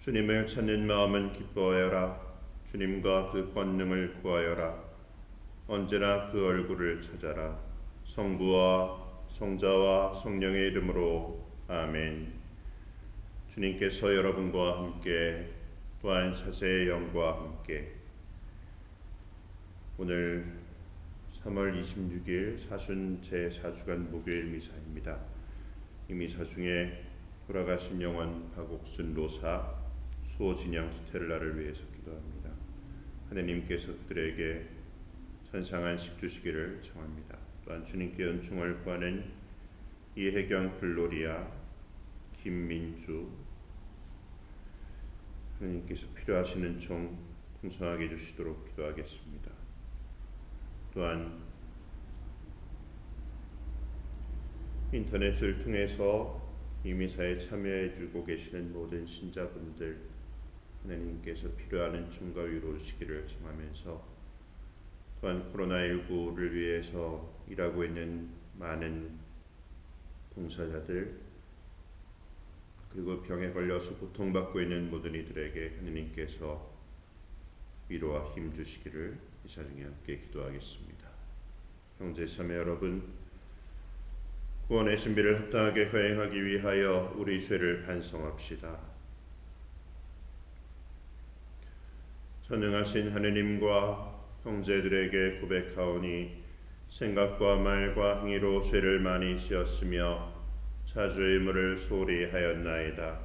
주님을 찾는 마음은 기뻐하여라. 주님과 그 권능을 구하여라. 언제나 그 얼굴을 찾아라. 성부와 성자와 성령의 이름으로 아멘. 주님께서 여러분과 함께 또한 사세의 영과 함께 오늘 3월 26일 사순 제4주간 목요일 미사입니다. 이 미사 중에 돌아가신 영원 박옥순 로사 수호진양 스텔라를 위해서 기도합니다. 하느님께서 그들에게 천상한 식 주시기를 청합니다. 또한 주님께 은총을 구하는 이혜경 글로리아 김민주 하느님께서 필요하신 은총 풍성하게 주시도록 기도하겠습니다. 또한 인터넷을 통해서 이 미사에 참여해주고 계시는 모든 신자분들 하나님께서 필요한 은총과 위로 주시기를 청하면서 또한 코로나19를 위해서 일하고 있는 많은 봉사자들 그리고 병에 걸려서 고통받고 있는 모든 이들에게 하나님께서 위로와 힘 주시기를 이 사중에 함께 기도하겠습니다. 형제자매 여러분, 구원의 신비를 합당하게 거행하기 위하여 우리 죄를 반성합시다. 전능하신 하느님과 형제들에게 고백하오니 생각과 말과 행위로 죄를 많이 지었으며 자주의 의무를 소홀히 하였나이다.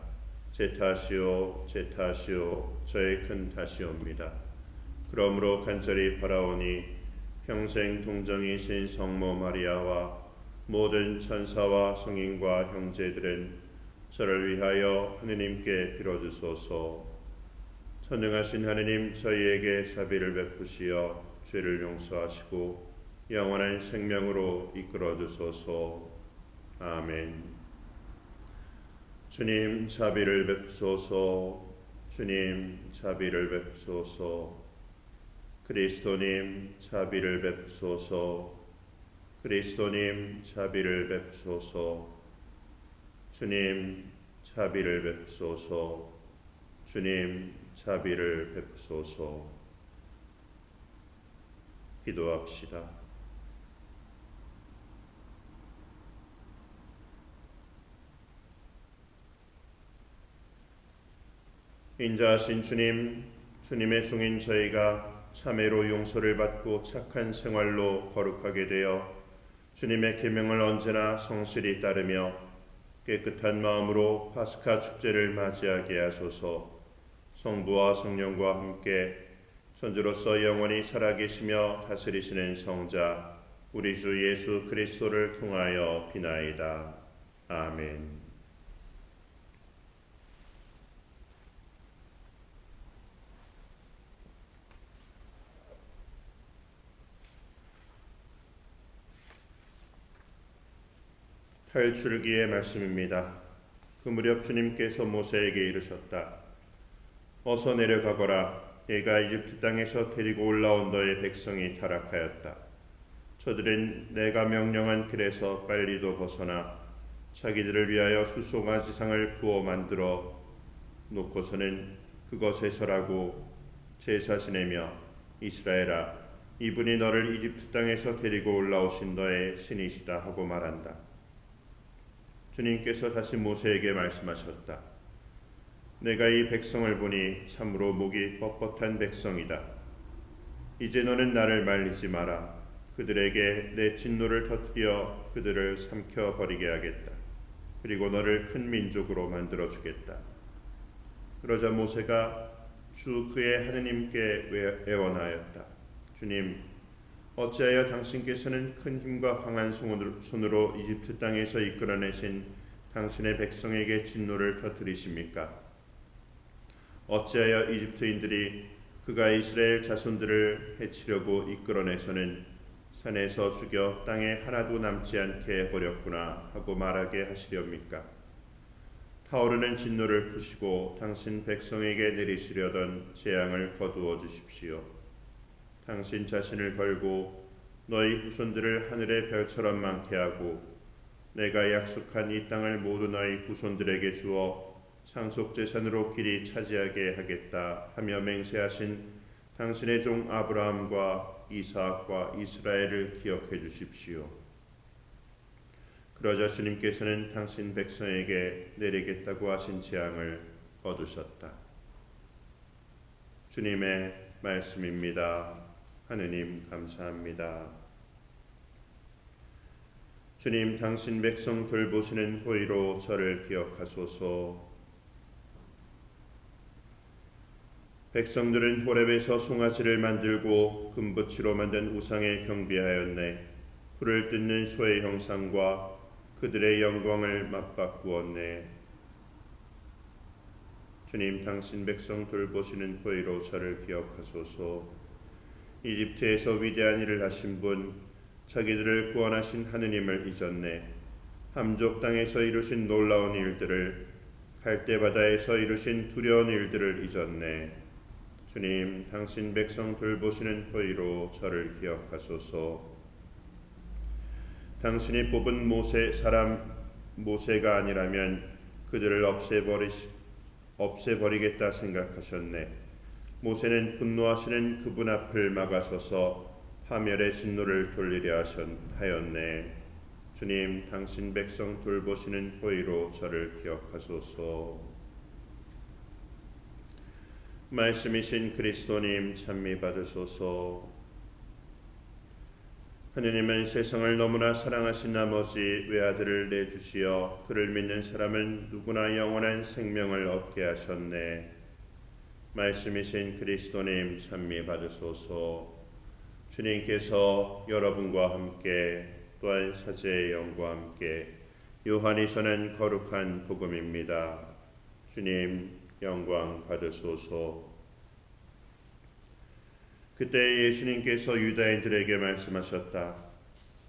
제 탓이요 제 탓이요 저의 큰 탓이옵니다. 그러므로 간절히 바라오니 평생 동정이신 성모 마리아와 모든 천사와 성인과 형제들은 저를 위하여 하느님께 빌어주소서. 전능하신 하느님, 저희에게 자비를 베푸시어 죄를 용서하시고 영원한 생명으로 이끌어주소서. 아멘. 주님 자비를 베푸소서. 주님 자비를 베푸소서. 그리스도님 자비를 베푸소서. 그리스도님 자비를 베푸소서. 주님 자비를 베푸소서. 주님 자비를 베푸소서. 기도합시다. 인자하신 주님, 주님의 종인 저희가 참회로 용서를 받고 착한 생활로 거룩하게 되어 주님의 계명을 언제나 성실히 따르며 깨끗한 마음으로 파스카 축제를 맞이하게 하소서. 성부와 성령과 함께 선주로서 영원히 살아계시며 다스리시는 성자 우리 주 예수 그리스도를 통하여 비나이다. 아멘. 탈출기의 말씀입니다. 그 무렵 주님께서 모세에게 이르셨다. 어서 내려가거라. 내가 이집트 땅에서 데리고 올라온 너의 백성이 타락하였다. 저들은 내가 명령한 길에서 빨리도 벗어나 자기들을 위하여 수송아 지상을 구워 만들어 놓고서는 그것에 설하고 제사 지내며 이스라엘아, 이분이 너를 이집트 땅에서 데리고 올라오신 너의 신이시다 하고 말한다. 주님께서 다시 모세에게 말씀하셨다. 내가 이 백성을 보니 참으로 목이 뻣뻣한 백성이다. 이제 너는 나를 말리지 마라. 그들에게 내 진노를 터뜨려 그들을 삼켜버리게 하겠다. 그리고 너를 큰 민족으로 만들어주겠다. 그러자 모세가 주 그의 하느님께 애원하였다. 주님, 어찌하여 당신께서는 큰 힘과 강한 손으로 이집트 땅에서 이끌어내신 당신의 백성에게 진노를 터뜨리십니까? 어찌하여 이집트인들이 그가 이스라엘 자손들을 해치려고 이끌어내서는 산에서 죽여 땅에 하나도 남지 않게 해버렸구나 하고 말하게 하시렵니까? 타오르는 진노를 푸시고 당신 백성에게 내리시려던 재앙을 거두어 주십시오. 당신 자신을 걸고 너희 후손들을 하늘의 별처럼 많게 하고 내가 약속한 이 땅을 모두 너희 후손들에게 주어 상속재산으로 길이 차지하게 하겠다 하며 맹세하신 당신의 종 아브라함과 이삭과 이스라엘을 기억해 주십시오. 그러자 주님께서는 당신 백성에게 내리겠다고 하신 재앙을 거두셨다. 주님의 말씀입니다. 하느님 감사합니다. 주님, 당신 백성 돌보시는 호의로 저를 기억하소서. 백성들은 호렙에서 송아지를 만들고 금붙이로 만든 우상에 경배하였네. 불을 뜯는 소의 형상과 그들의 영광을 맞바꾸었네. 주님, 당신 백성 돌보시는 호의로 저를 기억하소서. 이집트에서 위대한 일을 하신 분, 자기들을 구원하신 하느님을 잊었네. 함족 땅에서 이루신 놀라운 일들을, 갈대 바다에서 이루신 두려운 일들을 잊었네. 주님, 당신 백성 돌보시는 호의로 저를 기억하소서. 당신이 뽑은 모세가 아니라면 그들을 없애버리겠다 생각하셨네. 모세는 분노하시는 그분 앞을 막아서서 파멸의 진노를 돌리려 하였네. 주님, 당신 백성 돌보시는 호의로 저를 기억하소서. 말씀이신 그리스도님, 찬미 받으소서. 하느님은 세상을 너무나 사랑하신 나머지 외아들을 내주시어 그를 믿는 사람은 누구나 영원한 생명을 얻게 하셨네. 말씀이신 그리스도님, 찬미 받으소서. 주님께서 여러분과 함께 또한 사제의 영과 함께 요한이 전한 거룩한 복음입니다. 주님, 영광 받으소서. 그때 예수님께서 유다인들에게 말씀하셨다.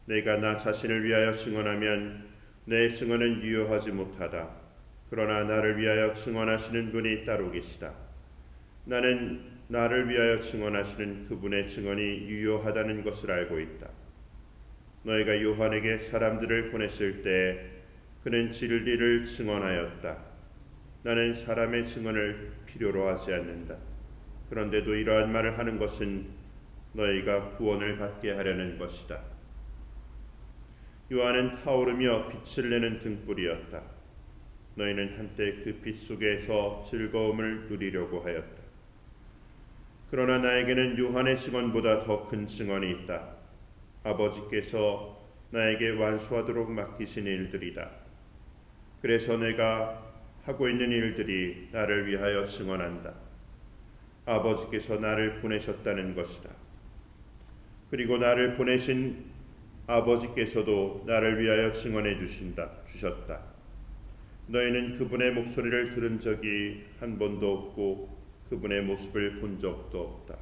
내가 나 자신을 위하여 증언하면 내 증언은 유효하지 못하다. 그러나 나를 위하여 증언하시는 분이 따로 계시다. 나는 나를 위하여 증언하시는 그분의 증언이 유효하다는 것을 알고 있다. 너희가 요한에게 사람들을 보냈을 때 그는 진리를 증언하였다. 나는 사람의 증언을 필요로 하지 않는다. 그런데도 이러한 말을 하는 것은 너희가 구원을 받게 하려는 것이다. 요한은 타오르며 빛을 내는 등불이었다. 너희는 한때 그 빛 속에서 즐거움을 누리려고 하였다. 그러나 나에게는 요한의 증언보다 더 큰 증언이 있다. 아버지께서 나에게 완수하도록 맡기신 일들이다. 그래서 내가 하고 있는 일들이 나를 위하여 증언한다. 아버지께서 나를 보내셨다는 것이다. 그리고 나를 보내신 아버지께서도 나를 위하여 증언해 주셨다. 너희는 그분의 목소리를 들은 적이 한 번도 없고 그분의 모습을 본 적도 없다.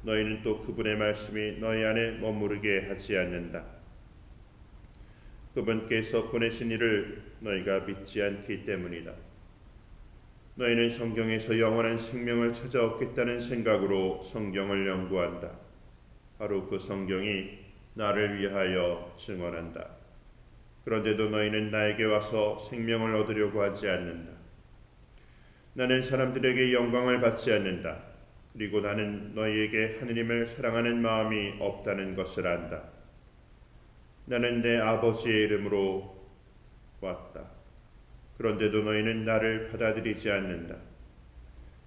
너희는 또 그분의 말씀이 너희 안에 머무르게 하지 않는다. 그분께서 보내신 이를 너희가 믿지 않기 때문이다. 너희는 성경에서 영원한 생명을 찾아 얻겠다는 생각으로 성경을 연구한다. 바로 그 성경이 나를 위하여 증언한다. 그런데도 너희는 나에게 와서 생명을 얻으려고 하지 않는다. 나는 사람들에게 영광을 받지 않는다. 그리고 나는 너희에게 하느님을 사랑하는 마음이 없다는 것을 안다. 나는 내 아버지의 이름으로 왔다. 그런데도 너희는 나를 받아들이지 않는다.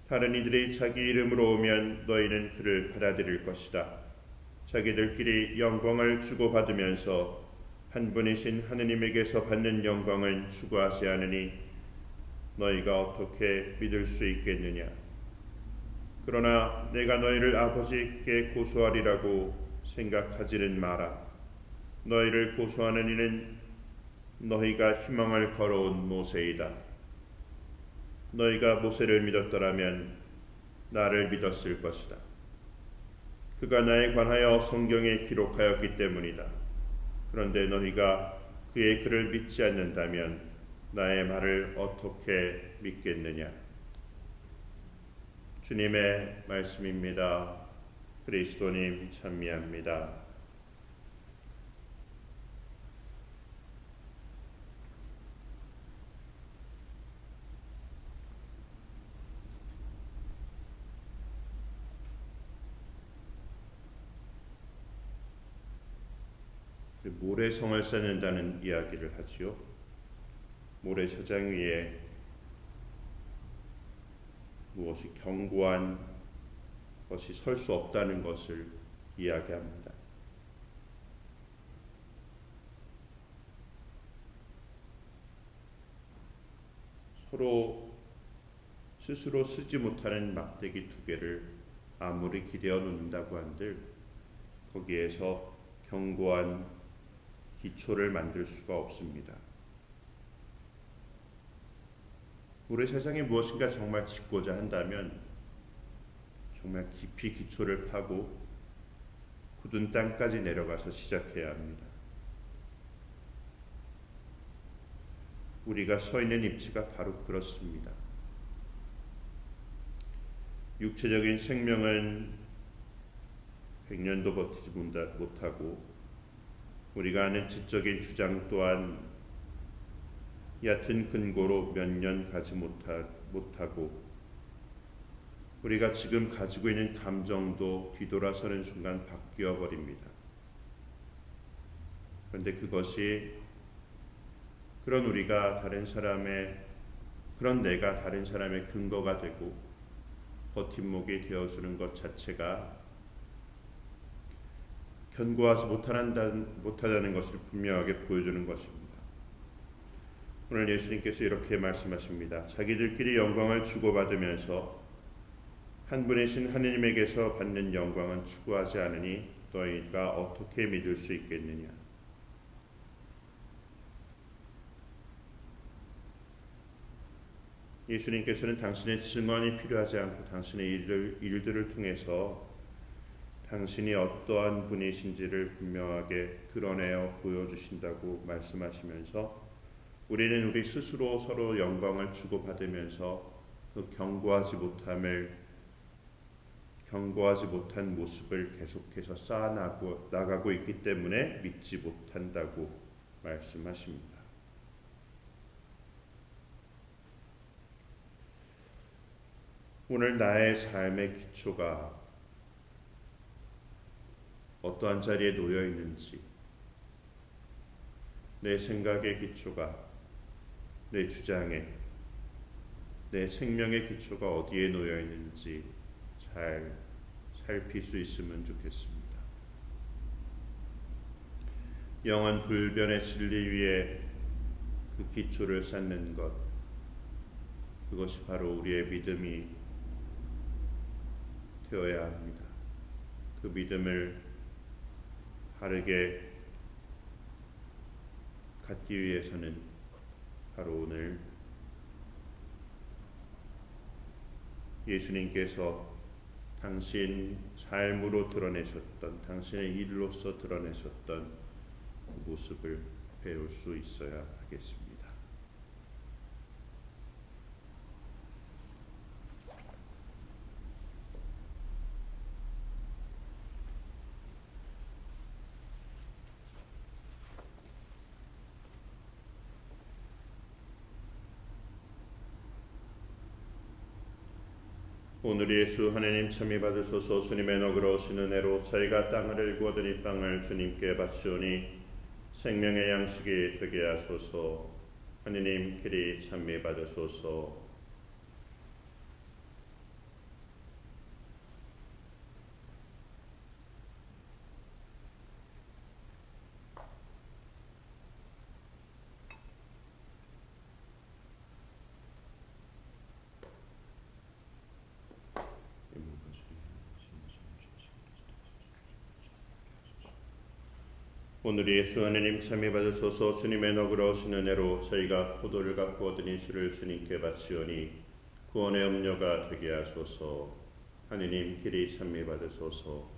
다른 이들이 자기 이름으로 오면 너희는 그를 받아들일 것이다. 자기들끼리 영광을 주고받으면서 한 분이신 하느님에게서 받는 영광은 추구하지 않으니 너희가 어떻게 믿을 수 있겠느냐. 그러나 내가 너희를 아버지께 고소하리라고 생각하지는 마라. 너희를 고소하는 이는 너희가 희망을 걸어온 모세이다. 너희가 모세를 믿었더라면 나를 믿었을 것이다. 그가 나에 관하여 성경에 기록하였기 때문이다. 그런데 너희가 그의 글을 믿지 않는다면 나의 말을 어떻게 믿겠느냐. 주님의 말씀입니다. 그리스도님 찬미합니다. 그 모래성을 쌓는다는 이야기를 하지요. 모래사장 위에 무엇이 견고한 것이 설 수 없다는 것을 이야기합니다. 서로 스스로 쓰지 못하는 막대기 두 개를 아무리 기대어 놓는다고 한들 거기에서 견고한 기초를 만들 수가 없습니다. 모래사장에 무엇인가 정말 짓고자 한다면 정말 깊이 기초를 파고 굳은 땅까지 내려가서 시작해야 합니다. 우리가 서 있는 입지가 바로 그렇습니다. 육체적인 생명은 100년도 버티지 못하고 우리가 아는 지적인 주장 또한 얕은 근고로 몇 년 가지 못하고 우리가 지금 가지고 있는 감정도 뒤돌아서는 순간 바뀌어 버립니다. 그런데 그것이 그런 우리가 다른 사람의 그런 내가 다른 사람의 근거가 되고 버팀목이 되어주는 것 자체가 견고하지 못하다는 것을 분명하게 보여주는 것입니다. 오늘 예수님께서 이렇게 말씀하십니다. 자기들끼리 영광을 주고받으면서 한 분이신 하느님에게서 받는 영광은 추구하지 않으니 너희가 어떻게 믿을 수 있겠느냐. 예수님께서는 당신의 증언이 필요하지 않고 당신의 일들을 통해서 당신이 어떠한 분이신지를 분명하게 드러내어 보여주신다고 말씀하시면서 우리는 우리 스스로 서로 영광을 주고받으면서 그 견고하지 못한 모습을 계속해서 쌓아나가고 있기 때문에 믿지 못한다고 말씀하십니다. 오늘 나의 삶의 기초가 어떠한 자리에 놓여 있는지, 내 생각의 기초가 내 주장에, 내 생명의 기초가 어디에 놓여 있는지 잘 살필 수 있으면 좋겠습니다. 영원 불변의 진리 위에 그 기초를 쌓는 것, 그것이 바로 우리의 믿음이 되어야 합니다. 그 믿음을 바르게 갖기 위해서는 바로 오늘 예수님께서 당신 삶으로 드러내셨던, 당신의 일로서 드러내셨던 그 모습을 배울 수 있어야 하겠습니다. 오늘 예수 하나님 참이 받으소서. 주님의 너그러우신 은혜로 저희가 땅을 일구 얻은 이 땅을 주님께 바치오니 생명의 양식이 되게 하소서. 하느님 길이 참미 받으소서. 오늘 예수 하느님 참이 받으소서. 주님의 너그러우신 은혜로 저희가 포도를 갖고 얻은 이 술을 주님께 바치오니 구원의 음료가 되게 하소서. 하느님 길이 참미 받으소서.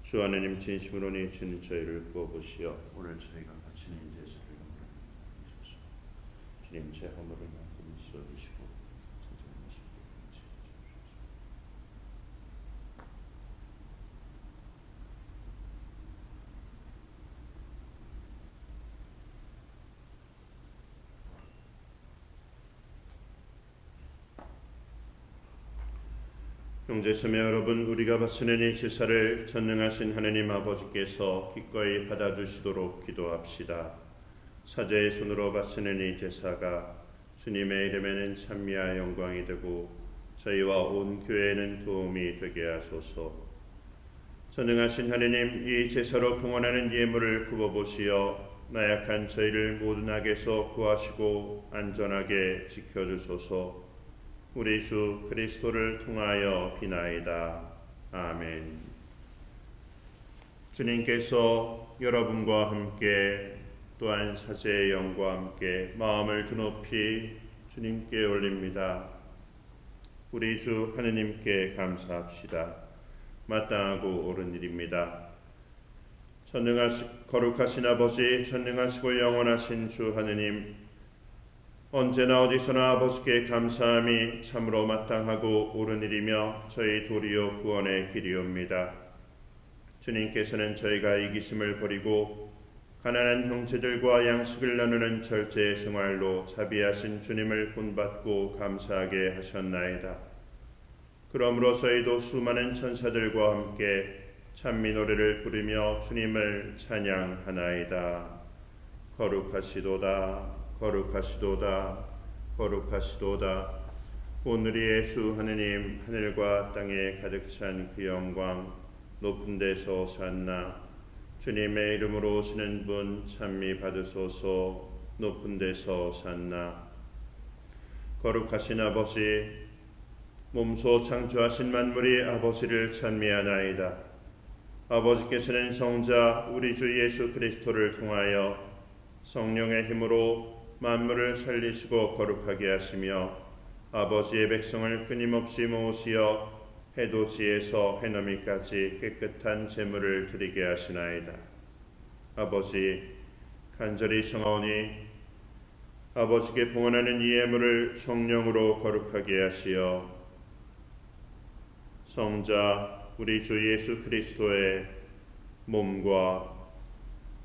주 하느님 진심으로 내주는 저희를 구워보시어 오늘 저희가 바치는 제사를 받으소서. 주님 제 허물을 만큼 씻어주시고 형제자매 여러분, 우리가 바치는 이 제사를 전능하신 하느님 아버지께서 기꺼이 받아주시도록 기도합시다. 사제의 손으로 바치는 이 제사가 주님의 이름에는 찬미와 영광이 되고 저희와 온 교회에는 도움이 되게 하소서. 전능하신 하느님, 이 제사로 봉헌하는 예물을 굽어보시어 나약한 저희를 모든 악에서 구하시고 안전하게 지켜주소서. 우리 주 그리스도를 통하여 비나이다. 아멘. 주님께서 여러분과 함께 또한 사제의 영과 함께 마음을 드높이 주님께 올립니다. 우리 주 하느님께 감사합시다. 마땅하고 옳은 일입니다. 거룩하신 아버지, 전능하시고 영원하신 주 하느님, 언제나 어디서나 아버지께 감사함이 참으로 마땅하고 옳은 일이며 저희 도리어 구원의 길이옵니다. 주님께서는 저희가 이기심을 버리고 가난한 형제들과 양식을 나누는 절제의 생활로 자비하신 주님을 본받고 감사하게 하셨나이다. 그러므로 저희도 수많은 천사들과 함께 찬미 노래를 부르며 주님을 찬양하나이다. 거룩하시도다, 거룩하시도다, 거룩하시도다. 오늘의 주 하느님, 하늘과 땅에 가득 찬 그 영광, 높은 데서 샀나. 주님의 이름으로 오시는 분 찬미 받으소서. 높은 데서 샀나. 거룩하신 아버지, 몸소 창조하신 만물이 아버지를 찬미하나이다. 아버지께서는 성자 우리 주 예수 그리스도를 통하여 성령의 힘으로 만물을 살리시고 거룩하게 하시며 아버지의 백성을 끊임없이 모으시어 해돋이에서 해넘이까지 깨끗한 제물을 드리게 하시나이다. 아버지, 간절히 청하오니 아버지께 봉헌하는 이 예물을 성령으로 거룩하게 하시어 성자 우리 주 예수 그리스도의 몸과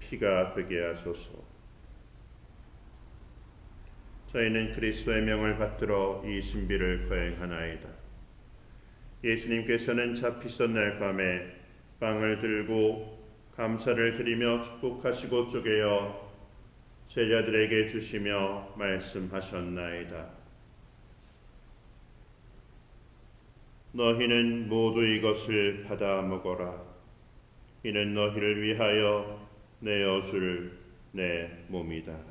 피가 되게 하소서. 저희는 그리스도의 명을 받들어 이 신비를 거행하나이다. 예수님께서는 잡히던 날 밤에 빵을 들고 감사를 드리며 축복하시고 쪼개어 제자들에게 주시며 말씀하셨나이다. 너희는 모두 이것을 받아 먹어라. 이는 너희를 위하여 내어 줄 내 몸이다.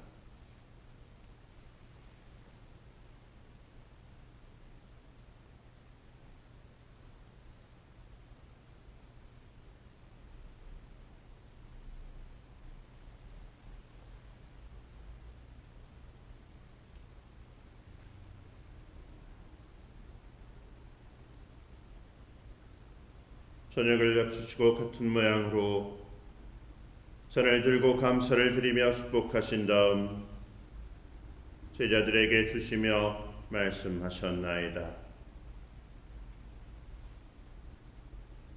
저녁을 겹치시고 같은 모양으로 잔을 들고 감사를 드리며 축복하신 다음 제자들에게 주시며 말씀하셨나이다.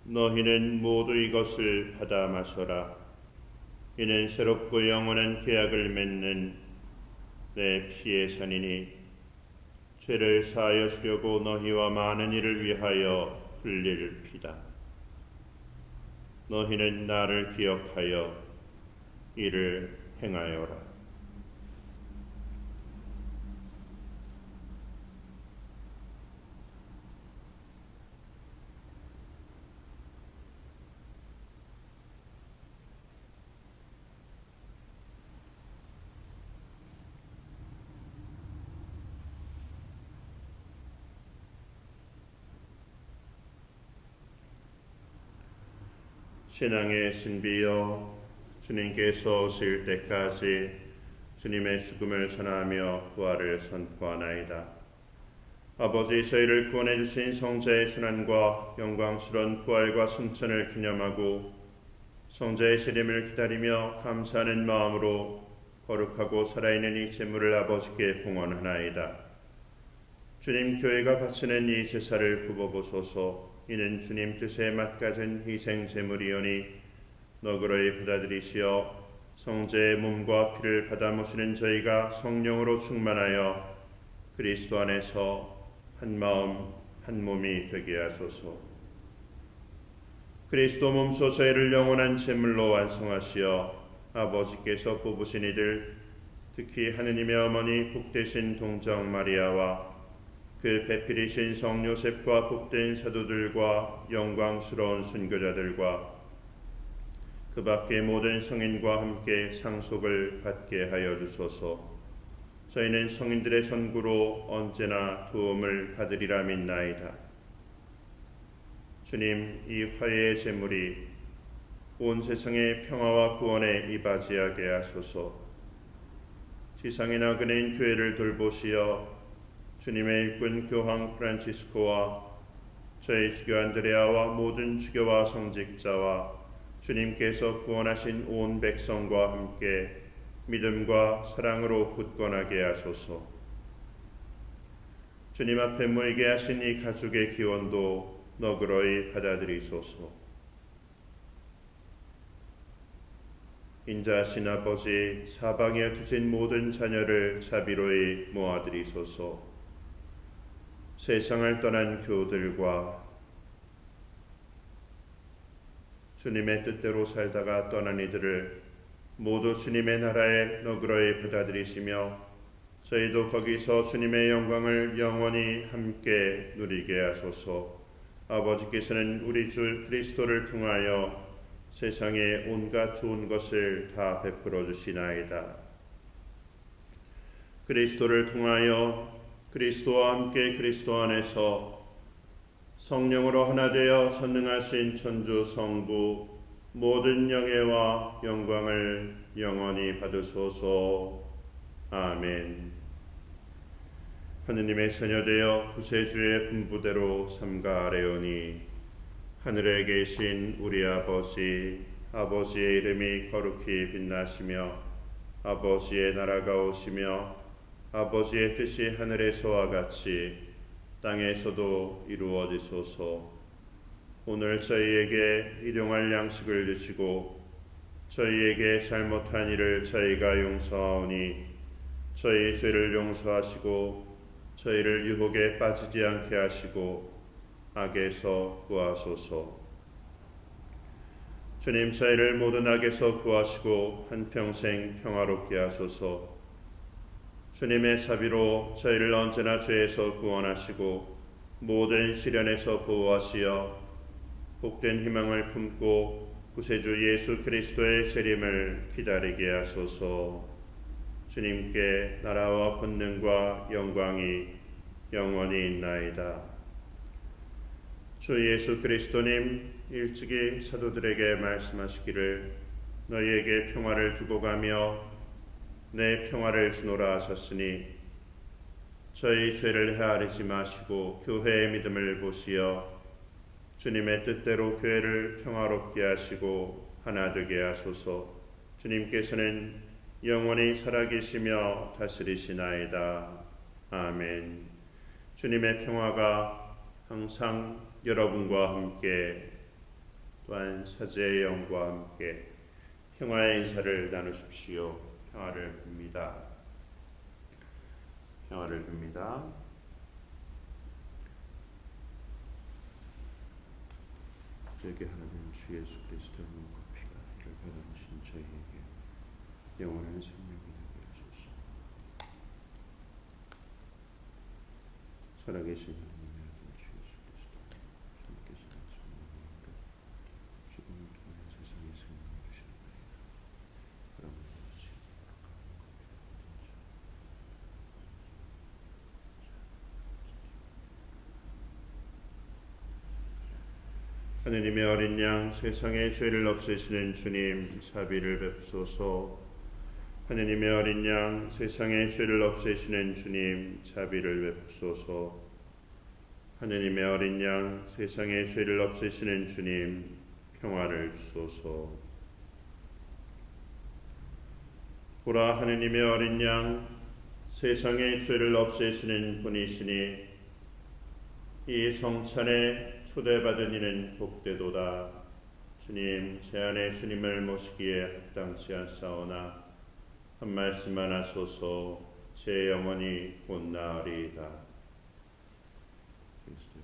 너희는 모두 이것을 받아 마셔라. 이는 새롭고 영원한 계약을 맺는 내 피의 산이니 죄를 사하여 주려고 너희와 많은 이를 위하여 흘릴 피다. 너희는 나를 기억하여 이를 행하여라. 신앙의 신비여, 주님께서 오실 때까지 주님의 죽음을 전하며 부활을 선포하나이다. 아버지, 저희를 구원해 주신 성자의 순환과 영광스러운 부활과 승천을 기념하고 성자의 재림을 기다리며 감사하는 마음으로 거룩하고 살아있는 이 제물을 아버지께 봉헌하나이다. 주님, 교회가 바치는 이 제사를 굽어보소서. 이는 주님 뜻에 맞가진 희생 제물이오니 너그러이 받아들이시어 성자의 몸과 피를 받아 모시는 저희가 성령으로 충만하여 그리스도 안에서 한 마음 한 몸이 되게 하소서. 그리스도 몸소 저희를 영원한 제물로 완성하시어 아버지께서 뽑으신 이들, 특히 하느님의 어머니 복되신 동정 마리아와 그 배필이신 성 요셉과 복된 사도들과 영광스러운 순교자들과 그 밖의 모든 성인과 함께 상속을 받게 하여 주소서. 저희는 성인들의 선구로 언제나 도움을 받으리라 믿나이다. 주님, 이 화해의 제물이 온 세상의 평화와 구원에 이바지하게 하소서. 지상에 나그네인 교회를 돌보시어 주님의 일꾼 교황 프란치스코와 저희 주교 안드레아와 모든 주교와 성직자와 주님께서 구원하신 온 백성과 함께 믿음과 사랑으로 굳건하게 하소서. 주님 앞에 모이게 하신 이 가족의 기원도 너그러이 받아들이소서. 인자하신 아버지, 사방에 흩어진 모든 자녀를 자비로이 모아드리소서. 세상을 떠난 교우들과 주님의 뜻대로 살다가 떠난 이들을 모두 주님의 나라에 너그러이 받아들이시며 저희도 거기서 주님의 영광을 영원히 함께 누리게 하소서. 아버지께서는 우리 주 그리스도를 통하여 세상에 온갖 좋은 것을 다 베풀어 주시나이다. 그리스도를 통하여 그리스도와 함께 그리스도 안에서 성령으로 하나 되어 전능하신 천주 성부 모든 영예와 영광을 영원히 받으소서. 아멘. 하느님의 자녀되어 구세주의 분부대로 삼가하려니 하늘에 계신 우리 아버지, 아버지의 이름이 거룩히 빛나시며 아버지의 나라가 오시며 아버지의 뜻이 하늘에서와 같이 땅에서도 이루어지소서. 오늘 저희에게 일용할 양식을 주시고 저희에게 잘못한 일을 저희가 용서하오니 저희 죄를 용서하시고 저희를 유혹에 빠지지 않게 하시고 악에서 구하소서. 주님, 저희를 모든 악에서 구하시고 한평생 평화롭게 하소서. 주님의 자비로 저희를 언제나 죄에서 구원하시고 모든 시련에서 보호하시어 복된 희망을 품고 구세주 예수 그리스도의 재림을 기다리게 하소서. 주님께 나라와 권능과 영광이 영원히 있나이다. 주 예수 그리스도님, 일찍이 사도들에게 말씀하시기를 너희에게 평화를 두고 가며 내 평화를 주노라 하셨으니 저희 죄를 헤아리지 마시고 교회의 믿음을 보시어 주님의 뜻대로 교회를 평화롭게 하시고 하나 되게 하소서. 주님께서는 영원히 살아계시며 다스리시나이다. 아멘. 주님의 평화가 항상 여러분과 함께 또한 사제의 영과 함께 평화의 인사를 나누십시오. 평화를 빕니다. 평화를 빕니다. 저에게 하나님 주 예수 그리스도의 몸과 피가 이를 받아주신 저희에게 영원한 생명이 되게 하소서. 살아계신 하나님의 아들 주 예수 그리스도 주님께서 말씀하시는 죽음을 통해 세상에 생명을 주시나이다. 하느님의 어린 양, 세상의 죄를 없애시는 주님, 자비를 베푸소서. 하느님의 어린 양, 세상의 죄를 없애시는 주님, 자비를 베푸소서. 하느님의 어린 양, 세상의 죄를 없애시는 주님, 평화를 주소서. 보라, 하느님의 어린 양, 세상의 죄를 없애시는 분이시니 이 성찬에 초대받은 이는 복되도다. 주님, 제 안에 주님을 모시기에 합당치 않사오나 한 말씀만 하소서. 제 영혼이 곧 나으리이다. 그리스도의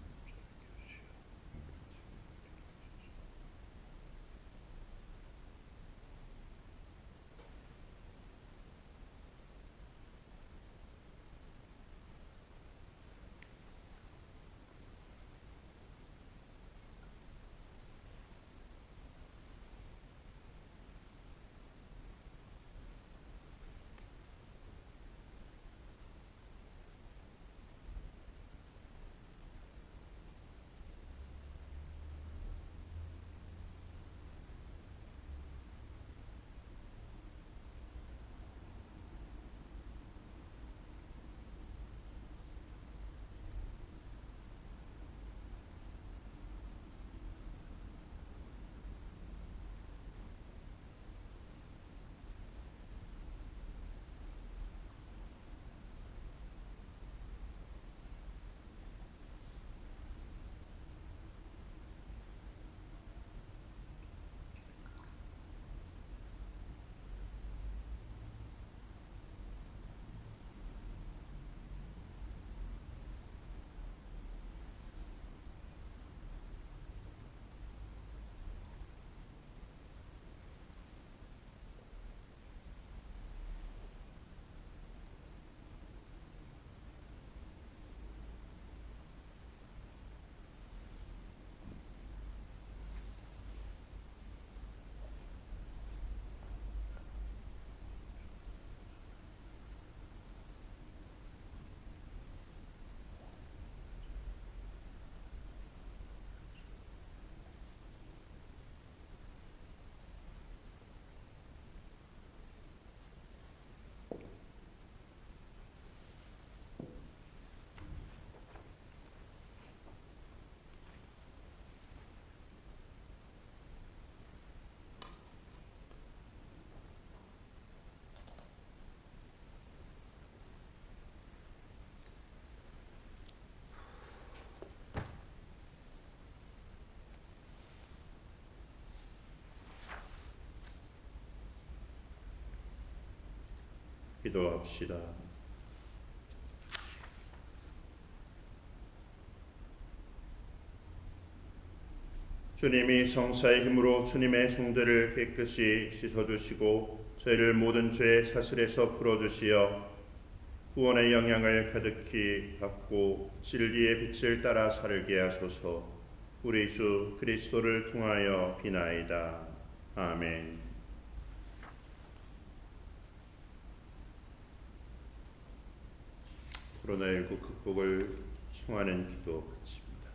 기도합시다. 주님이 성사의 힘으로 주님의 종들을 깨끗이 씻어주시고 저희를 모든 죄의 사슬에서 풀어주시어 구원의 영향을 가득히 받고 진리의 빛을 따라 살게 하소서. 우리 주 그리스도를 통하여 비나이다. 아멘. 코로나19 극복을 청하는 기도 끝입니다.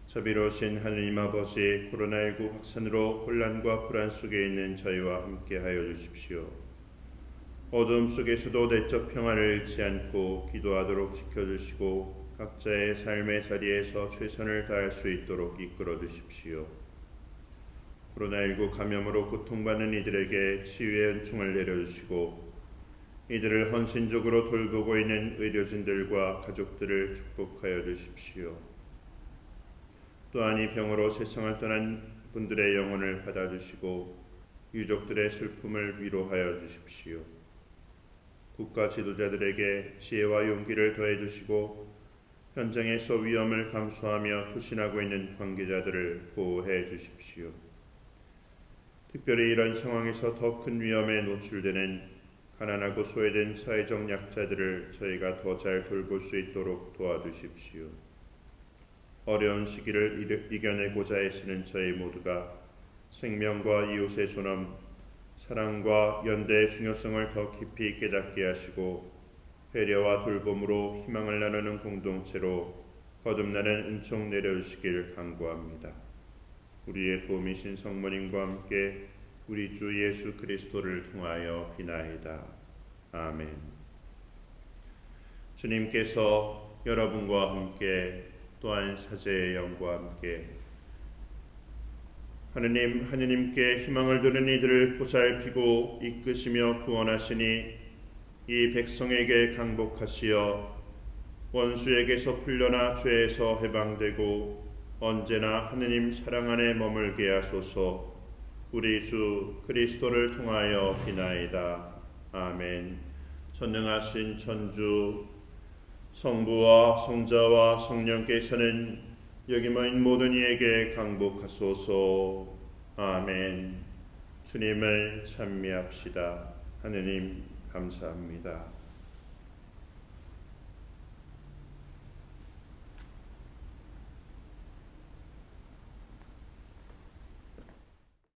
자비로우신 하느님 아버지, 코로나19 확산으로 혼란과 불안 속에 있는 저희와 함께하여 주십시오. 어둠 속에서도 내적 평화를 잃지 않고 기도하도록 지켜주시고 각자의 삶의 자리에서 최선을 다할 수 있도록 이끌어 주십시오. 코로나19 감염으로 고통받는 이들에게 치유의 은총을 내려주시고 이들을 헌신적으로 돌보고 있는 의료진들과 가족들을 축복하여 주십시오. 또한 이 병으로 세상을 떠난 분들의 영혼을 받아주시고 유족들의 슬픔을 위로하여 주십시오. 국가 지도자들에게 지혜와 용기를 더해 주시고 현장에서 위험을 감수하며 투신하고 있는 관계자들을 보호해 주십시오. 특별히 이런 상황에서 더 큰 위험에 노출되는 가난하고 소외된 사회적 약자들을 저희가 더 잘 돌볼 수 있도록 도와주십시오. 어려운 시기를 이겨내고자 애쓰는 저희 모두가 생명과 이웃의 존엄, 사랑과 연대의 중요성을 더 깊이 깨닫게 하시고 배려와 돌봄으로 희망을 나누는 공동체로 거듭나는 은총 내려주시길 간구합니다. 우리의 도움이신 성모님과 함께 우리 주 예수 그리스도를 통하여 비나이다. 아멘. 주님께서 여러분과 함께 또한 사제의 영과 함께 하느님께 희망을 두는 이들을 보살피고 이끄시며 구원하시니 이 백성에게 강복하시어 원수에게서 풀려나 죄에서 해방되고 언제나 하느님 사랑 안에 머물게 하소서. 우리 주 그리스도를 통하여 비나이다. 아멘. 전능하신 천주 성부와 성자와 성령께서는 여기 모인 모든 이에게 강복하소서. 아멘. 주님을 찬미합시다. 하느님 감사합니다.